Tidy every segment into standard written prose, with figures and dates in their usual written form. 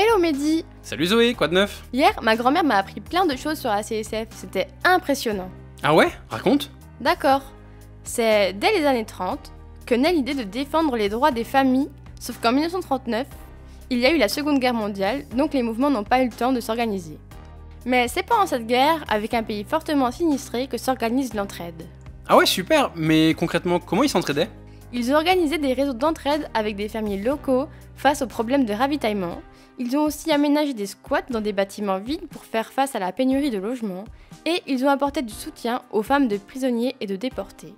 Hello Mehdi! Salut Zoé, quoi de neuf? Hier, ma grand-mère m'a appris plein de choses sur la CSF, c'était impressionnant. Ah ouais? Raconte. D'accord. C'est dès les années 30 que naît l'idée de défendre les droits des familles, sauf qu'en 1939, il y a eu la Seconde Guerre mondiale, donc les mouvements n'ont pas eu le temps de s'organiser. Mais c'est pendant cette guerre, avec un pays fortement sinistré, que s'organise l'entraide. Ah ouais, super, mais concrètement, comment ils s'entraidaient? Ils ont organisé des réseaux d'entraide avec des fermiers locaux face aux problèmes de ravitaillement. Ils ont aussi aménagé des squats dans des bâtiments vides pour faire face à la pénurie de logements. Et ils ont apporté du soutien aux femmes de prisonniers et de déportés.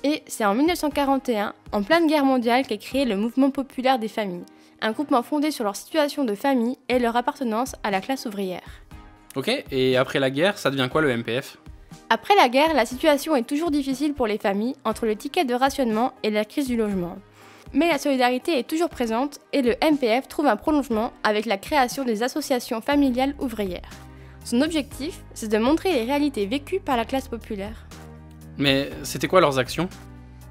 Et c'est en 1941, en pleine guerre mondiale, qu'est créé le Mouvement populaire des familles, un groupement fondé sur leur situation de famille et leur appartenance à la classe ouvrière. Ok, et après la guerre, ça devient quoi le MPF? Après la guerre, la situation est toujours difficile pour les familles entre le ticket de rationnement et la crise du logement. Mais la solidarité est toujours présente et le MPF trouve un prolongement avec la création des associations familiales ouvrières. Son objectif, c'est de montrer les réalités vécues par la classe populaire. Mais c'était quoi leurs actions?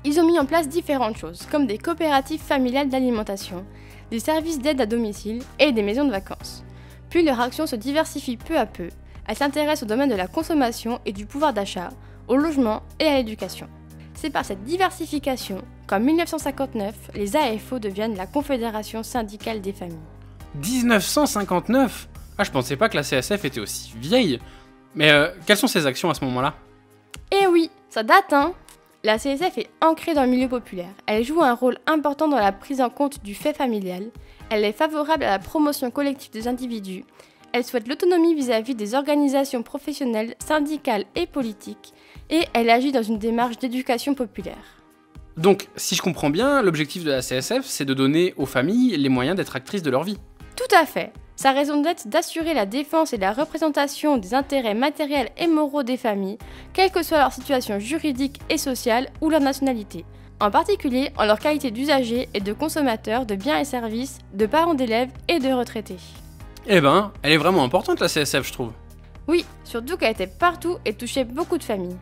Ils ont mis en place différentes choses, comme des coopératives familiales d'alimentation, des services d'aide à domicile et des maisons de vacances. Puis leur action se diversifie peu à peu. Elle s'intéresse au domaine de la consommation et du pouvoir d'achat, au logement et à l'éducation. C'est par cette diversification qu'en 1959, les AFO deviennent la Confédération syndicale des familles. 1959? Ah, je pensais pas que la CSF était aussi vieille. Mais quelles sont ses actions à ce moment-là? Eh oui, ça date hein! La CSF est ancrée dans le milieu populaire. Elle joue un rôle important dans la prise en compte du fait familial. Elle est favorable à la promotion collective des individus. Elle souhaite l'autonomie vis-à-vis des organisations professionnelles, syndicales et politiques. Et elle agit dans une démarche d'éducation populaire. Donc, si je comprends bien, l'objectif de la CSF, c'est de donner aux familles les moyens d'être actrices de leur vie. Tout à fait. Sa raison d'être, c'est d'assurer la défense et la représentation des intérêts matériels et moraux des familles, quelle que soit leur situation juridique et sociale ou leur nationalité. En particulier en leur qualité d'usagers et de consommateurs de biens et services, de parents d'élèves et de retraités. Eh ben, elle est vraiment importante la CSF, je trouve. Oui, surtout qu'elle était partout et touchait beaucoup de familles.